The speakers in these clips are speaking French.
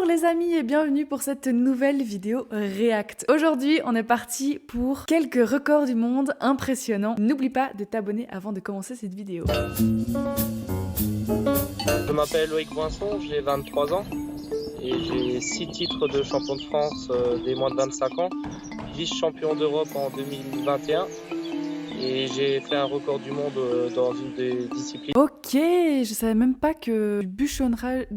Bonjour les amis et bienvenue pour cette nouvelle vidéo React. Aujourd'hui, on est parti pour quelques records du monde impressionnants. N'oublie pas de t'abonner avant de commencer cette vidéo. Je m'appelle Loïc Boinson, j'ai 23 ans et j'ai 6 titres de champion de France des moins de 25 ans, vice-champion d'Europe en 2021 et j'ai fait un record du monde dans une des disciplines. Ok, je savais même pas que bûcheronnage,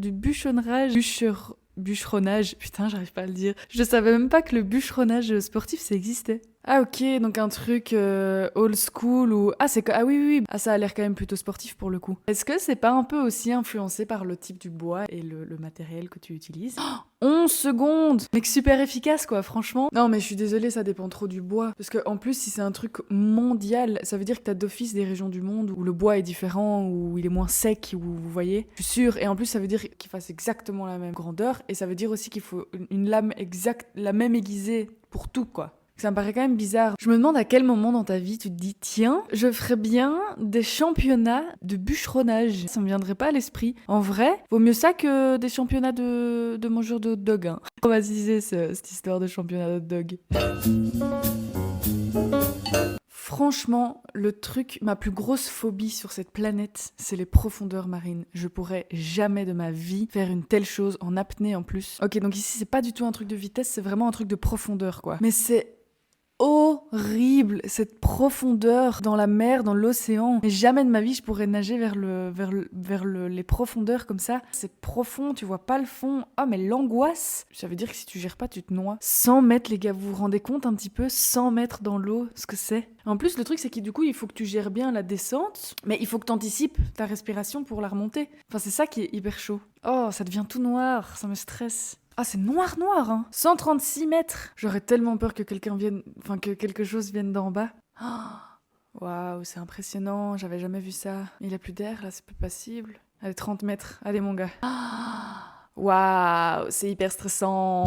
putain j'arrive pas à le dire. Je savais même pas que le bûcheronnage sportif ça existait. Ah ok, donc un truc old school ou... Ah oui. Ah ça a l'air quand même plutôt sportif pour le coup. Est-ce que c'est pas un peu aussi influencé par le type du bois et le matériel que tu utilises? 11 secondes! Mec super efficace quoi, franchement. Non mais je suis désolée, ça dépend trop du bois. Parce que en plus si c'est un truc mondial, ça veut dire que t'as d'office des régions du monde où le bois est différent, où il est moins sec, où vous voyez. Je suis sûre. Et en plus ça veut dire qu'il fasse exactement la même grandeur. Et ça veut dire aussi qu'il faut une lame exacte, la même aiguisée pour tout quoi. Ça me paraît quand même bizarre. Je me demande à quel moment dans ta vie tu te dis tiens, je ferais bien des championnats de bûcheronnage. Ça me viendrait pas à l'esprit. En vrai, vaut mieux ça que des championnats de mangeurs de hot dog. Hein. On va utiliser cette histoire de championnat de hot dog. Franchement, le truc, ma plus grosse phobie sur cette planète, c'est les profondeurs marines. Je pourrais jamais de ma vie faire une telle chose en apnée en plus. Ok, donc ici c'est pas du tout un truc de vitesse, c'est vraiment un truc de profondeur quoi. Mais c'est horrible, cette profondeur dans la mer, dans l'océan. Mais jamais de ma vie je pourrais nager vers les profondeurs comme ça. C'est profond, tu vois pas le fond. Ah mais l'angoisse. Ça veut dire que si tu gères pas, tu te noies. 100 mètres les gars, vous vous rendez compte un petit peu 100 mètres dans l'eau, ce que c'est. En plus le truc c'est que du coup il faut que tu gères bien la descente, mais il faut que tu anticipes ta respiration pour la remontée. Enfin c'est ça qui est hyper chaud. Oh ça devient tout noir, ça me stresse. Ah, c'est noir, hein. 136 mètres. J'aurais tellement peur que que quelque chose vienne d'en bas. Waouh, c'est impressionnant. J'avais jamais vu ça. Il a plus d'air, là, c'est plus possible. Allez, 30 mètres. Allez, mon gars. Waouh, c'est hyper stressant.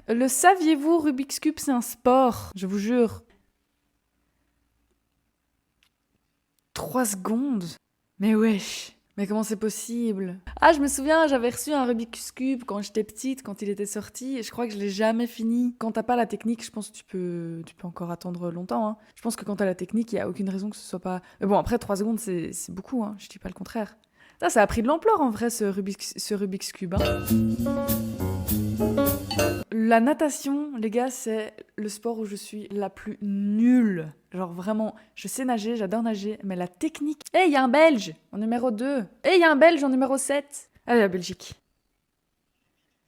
Le saviez-vous, Rubik's Cube, c'est un sport. Je vous jure. 3 secondes. Mais wesh. Mais comment c'est possible? Ah, je me souviens, j'avais reçu un Rubik's Cube quand j'étais petite, quand il était sorti, et je crois que je l'ai jamais fini. Quand t'as pas la technique, je pense que tu peux encore attendre longtemps. Hein. Je pense que quand t'as la technique, il y a aucune raison que ce soit pas... Mais bon, après, 3 secondes, c'est beaucoup, hein. Je dis pas le contraire. Ça a pris de l'ampleur, en vrai, ce Rubik's Cube. Hein. La natation, les gars, c'est le sport où je suis la plus nulle. Genre vraiment, je sais nager, j'adore nager, mais la technique... Hey, il y a un Belge en numéro 2. Hey, il y a un Belge en numéro 7. Allez, la Belgique.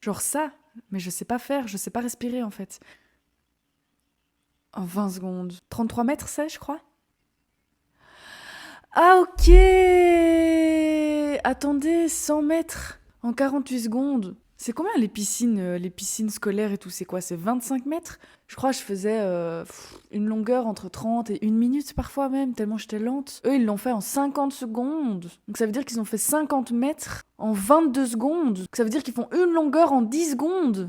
Genre ça, mais je sais pas faire, je sais pas respirer en fait. En 20 secondes. 33 mètres, c'est, je crois. Ah, ok. Attendez, 100 mètres en 48 secondes. C'est combien les piscines scolaires et tout? C'est quoi? C'est 25 mètres? Je crois que je faisais une longueur entre 30 et 1 minute parfois même, tellement j'étais lente. Eux, ils l'ont fait en 50 secondes. Donc ça veut dire qu'ils ont fait 50 mètres en 22 secondes. Donc ça veut dire qu'ils font une longueur en 10 secondes.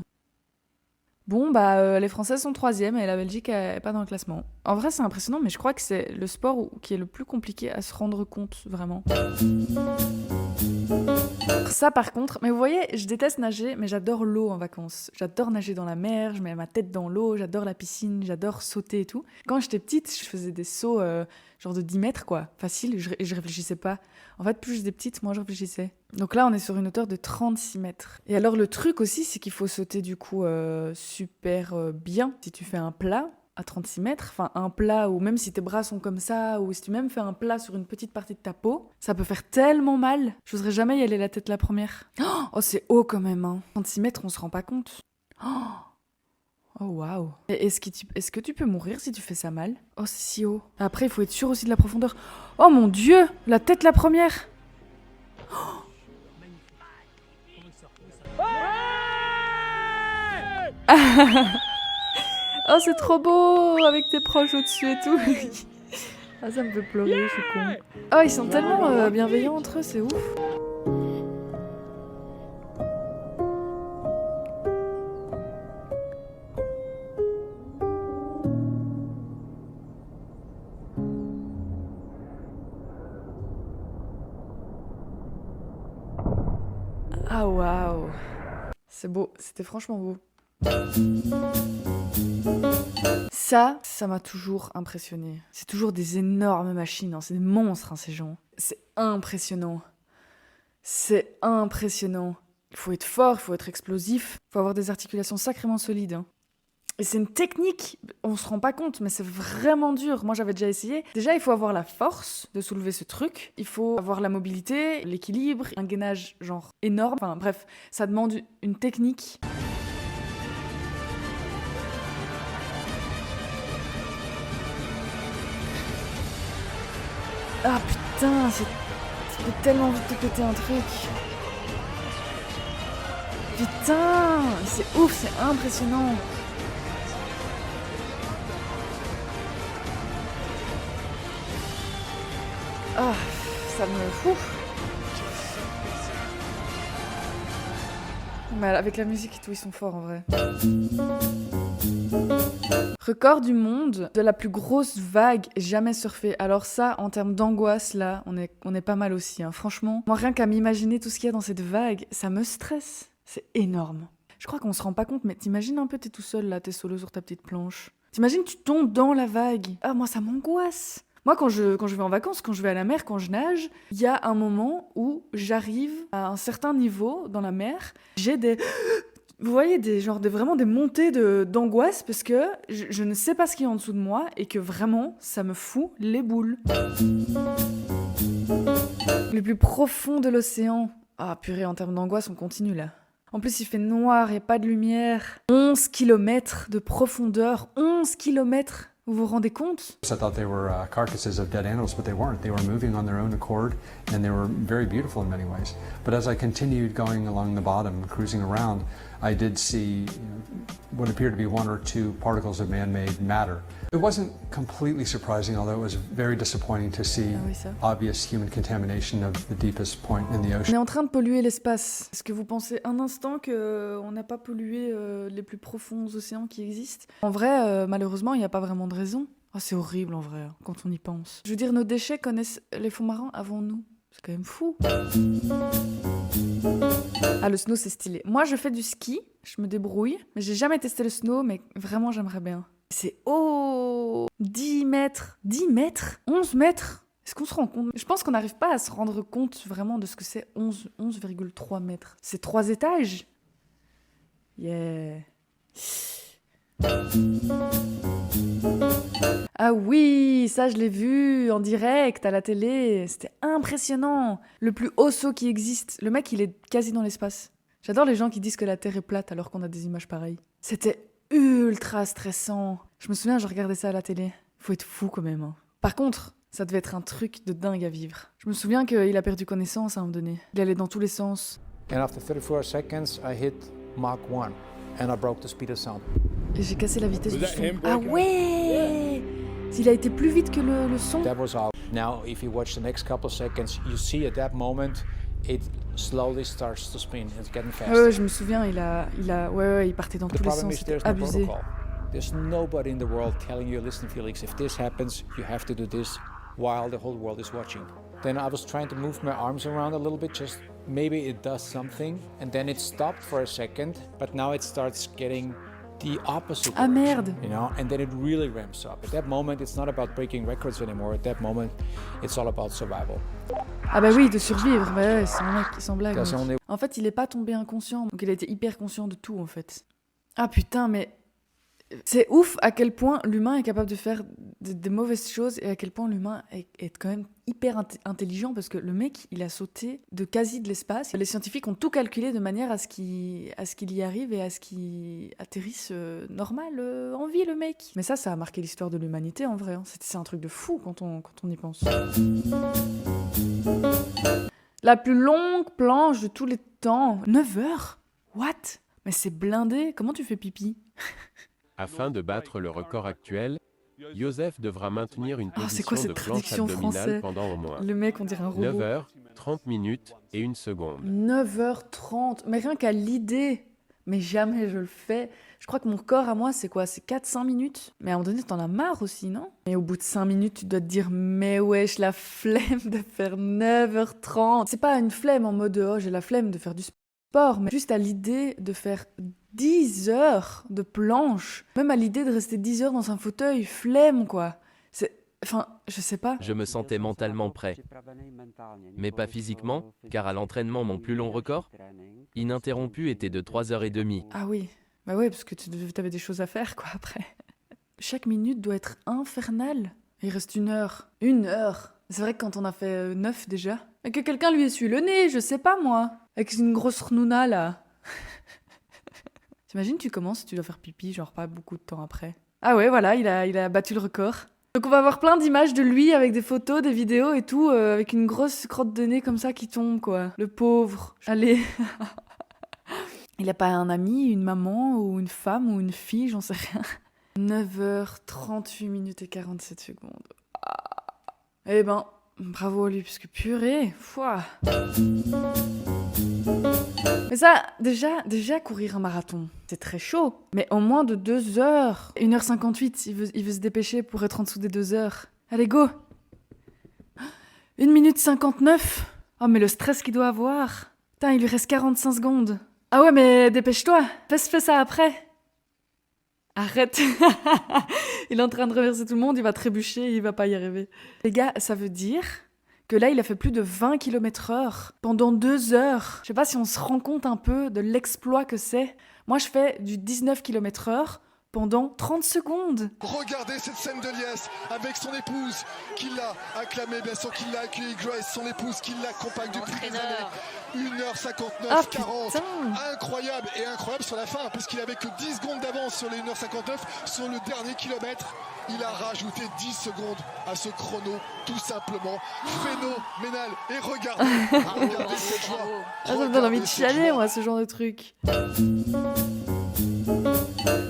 Bon, bah, les Françaises sont 3e et la Belgique est pas dans le classement. En vrai, c'est impressionnant, mais je crois que c'est le sport qui est le plus compliqué à se rendre compte, vraiment. Ça, par contre, mais vous voyez, je déteste nager, mais j'adore l'eau en vacances. J'adore nager dans la mer, je mets ma tête dans l'eau, j'adore la piscine, j'adore sauter et tout. Quand j'étais petite, je faisais des sauts genre de 10 mètres, quoi. Facile, je réfléchissais pas. En fait, plus j'étais petite, moins je réfléchissais. Donc là, on est sur une hauteur de 36 mètres. Et alors, le truc aussi, c'est qu'il faut sauter du coup super bien. Si tu fais un plat à 36 mètres, enfin un plat où même si tes bras sont comme ça, ou si tu même fais un plat sur une petite partie de ta peau, ça peut faire tellement mal. J'oserais jamais y aller la tête la première. Oh, c'est haut quand même, hein. 36 mètres, on se rend pas compte. Oh waouh. Est-ce que tu peux mourir si tu fais ça mal? Oh, c'est si haut. Après, il faut être sûr aussi de la profondeur. Oh mon Dieu, la tête la première. Oh, c'est trop beau avec tes proches au-dessus et tout. Ah, ça me fait pleurer, je suis con. Oh, ils sont tellement bienveillants entre eux, c'est ouf. Ah waouh. C'est beau, c'était franchement beau. Ça m'a toujours impressionné. C'est toujours des énormes machines, hein. C'est des monstres, hein, ces gens. C'est impressionnant. C'est impressionnant. Il faut être fort, il faut être explosif, il faut avoir des articulations sacrément solides, hein. Et c'est une technique, on se rend pas compte, mais c'est vraiment dur. Moi, j'avais déjà essayé. Déjà, il faut avoir la force de soulever ce truc. Il faut avoir la mobilité, l'équilibre, un gainage genre énorme. Enfin bref, ça demande une technique. Ah putain, ça peut tellement vite te péter un truc. Putain, c'est ouf, c'est impressionnant. Ah, ça me fout. Mais avec la musique et tout, ils sont forts en vrai. Record du monde de la plus grosse vague jamais surfée. Alors ça, en termes d'angoisse, là, on est pas mal aussi, hein. Franchement, moi, rien qu'à m'imaginer tout ce qu'il y a dans cette vague, ça me stresse. C'est énorme. Je crois qu'on se rend pas compte, mais t'imagines un peu, t'es tout seul là, t'es solo sur ta petite planche. T'imagines, tu tombes dans la vague. Ah, moi, ça m'angoisse. Moi, quand je vais en vacances, quand je vais à la mer, quand je nage, il y a un moment où j'arrive à un certain niveau dans la mer. J'ai des... Vous voyez, vraiment des montées d'angoisse parce que je ne sais pas ce qu'il y a en dessous de moi et que vraiment, ça me fout les boules. Le plus profond de l'océan. Ah purée, en termes d'angoisse, on continue là. En plus, il fait noir, il n'y a pas de lumière. 11 km de profondeur. 11 km. Vous vous rendez compte? I thought they were carcasses of dead animals, but they weren't. They were moving on their own accord, and they were very beautiful in many ways. But as I continued going along the bottom, cruising around, I did see what appeared to be one or two particles of man-made matter. It wasn't completely surprising, although it was very disappointing to see obvious human contamination of the deepest point in the On ocean. est en train de polluer l'espace. Est-ce que vous pensez un instant qu'on n'a pas pollué les plus profonds océans qui existent? En vrai, malheureusement, il n'y a pas vraiment de raison. Oh, c'est horrible en vrai, quand on y pense. Je veux dire, nos déchets connaissent les fonds marins avant nous. C'est quand même fou. Ah, le snow, c'est stylé. Moi, je fais du ski, je me débrouille, mais j'ai jamais testé le snow, mais vraiment, j'aimerais bien. C'est haut! 10 mètres! 10 mètres? 11 mètres? Est-ce qu'on se rend compte? Je pense qu'on n'arrive pas à se rendre compte vraiment de ce que c'est 11,3 mètres. C'est 3 étages? Yeah! Ah oui, ça je l'ai vu en direct à la télé. C'était impressionnant. Le plus haut saut qui existe. Le mec, il est quasi dans l'espace. J'adore les gens qui disent que la Terre est plate alors qu'on a des images pareilles. C'était ultra stressant. Je me souviens, je regardais ça à la télé. Faut être fou quand même, hein. Par contre, ça devait être un truc de dingue à vivre. Je me souviens qu'il a perdu connaissance à un moment donné. Il allait dans tous les sens. And after 34 seconds, I hit Mach 1 and I broke the speed of sound. Et j'ai cassé la vitesse du son. Ah ouais! Il a été plus vite que le son. That was all. Now, if you watch the next couple of seconds, you see at that moment, it slowly starts to spin. It's getting faster. Ouais, je me souviens, il partait dans The tous les problem sens, is there's c'était no abusé. protocol. There's nobody in the world telling you, listen, Felix, if this happens, you have to do this while the whole world is watching. Then I was trying to move my arms around a little bit, just maybe it does something. And then it stopped for a second, but now it starts getting the opposite Ah direction, merde! you know, and then it really ramps up. At that moment, it's not about breaking records anymore. At that moment, it's all about survival. Ah bah oui, de survivre, ouais, sans blague. Because Mec. only En fait, il est pas tombé inconscient, donc il a été hyper conscient de tout, en fait. Ah putain, mais... C'est ouf à quel point l'humain est capable de faire des mauvaises choses et à quel point l'humain est quand même hyper intelligent parce que le mec, il a sauté de quasi de l'espace. Les scientifiques ont tout calculé de manière à ce qu'il y arrive et à ce qu'il atterrisse normal en vie, le mec. Mais ça a marqué l'histoire de l'humanité en vrai, hein. C'est un truc de fou quand on y pense. La plus longue planche de tous les temps. 9 heures? What? Mais c'est blindé. Comment tu fais pipi? Afin de battre le record actuel, Joseph devra maintenir une Ah, c'est quoi position de cette planche traduction abdominale français? pendant au moins Le mec, on dirait un robot. 9 heures, 30 minutes et 1 seconde. 9h30. Mais rien qu'à l'idée. Mais jamais je le fais. Je crois que mon corps à moi, c'est quoi? C'est 4-5 minutes. Mais à un moment donné, t'en as marre aussi, non? Et au bout de 5 minutes, tu dois te dire, mais wesh, la flemme de faire 9h30. C'est pas une flemme en mode, oh, j'ai la flemme de faire du sport. sport, mais juste à l'idée de faire 10 heures de planche, même à l'idée de rester 10 heures dans un fauteuil, flemme quoi. Enfin, je sais pas. Je me sentais mentalement prêt, mais pas physiquement, car à l'entraînement mon plus long record, ininterrompu, était de 3h30. Ah oui, bah ouais, parce que t'avais des choses à faire quoi après. Chaque minute doit être infernale. Il reste 1 heure. 1 heure. C'est vrai que quand on a fait 9 déjà, et que quelqu'un lui essuie le nez, je sais pas moi, avec une grosse renouna là. T'imagines, tu commences, tu dois faire pipi, genre pas beaucoup de temps après. Ah ouais, voilà, il a battu le record. Donc on va avoir plein d'images de lui avec des photos, des vidéos et tout, avec une grosse crotte de nez comme ça qui tombe, quoi. Le pauvre. Allez. Il a pas un ami, une maman, ou une femme, ou une fille, j'en sais rien. 9h38 minutes et 47 secondes. Ah. Eh ben, bravo à lui, parce que purée, foi. Mais ça, déjà courir un marathon, c'est très chaud. Mais en moins de 2 heures, 1h58, il veut se dépêcher pour être en dessous des 2 heures. Allez, go 1 minute 59. Oh, mais le stress qu'il doit avoir. Putain, il lui reste 45 secondes. Ah ouais, mais dépêche-toi. Fais ça après. Arrête. Il est en train de remercier tout le monde, il va trébucher, il va pas y arriver. Les gars, ça veut dire que là, il a fait plus de 20 km/h pendant 2 heures. Je sais pas si on se rend compte un peu de l'exploit que c'est. Moi, je fais du 19 km/h pendant 30 secondes. Regardez cette scène de liesse avec son épouse qui l'a acclamé, bien sûr, qui l'a accueilli, Grace, son épouse qui l'accompagne depuis des années. 1h59, Ah, 40. putain. Incroyable, et incroyable sur la fin, puisqu'il avait que 10 secondes d'avance sur les 1h59. Sur le dernier kilomètre, il a rajouté 10 secondes à ce chrono, tout simplement. Phénoménal. Et regardez cette joie. Ah, ça me donne envie de chialer, moi, ce genre de truc.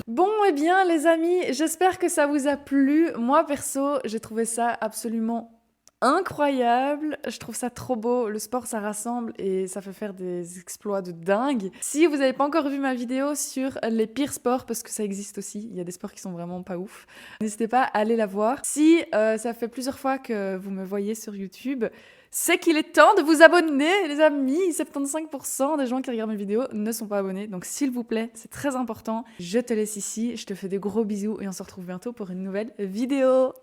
Bon, eh bien, les amis, j'espère que ça vous a plu. Moi, perso, j'ai trouvé ça absolument incroyable. Je trouve ça trop beau. Le sport, ça rassemble et ça fait faire des exploits de dingue. Si vous n'avez pas encore vu ma vidéo sur les pires sports, parce que ça existe aussi, il y a des sports qui sont vraiment pas ouf, n'hésitez pas à aller la voir. Si ça fait plusieurs fois que vous me voyez sur YouTube, c'est qu'il est temps de vous abonner, les amis. 75% des gens qui regardent mes vidéos ne sont pas abonnés. Donc, s'il vous plaît, c'est très important. Je te laisse ici. Je te fais des gros bisous et on se retrouve bientôt pour une nouvelle vidéo.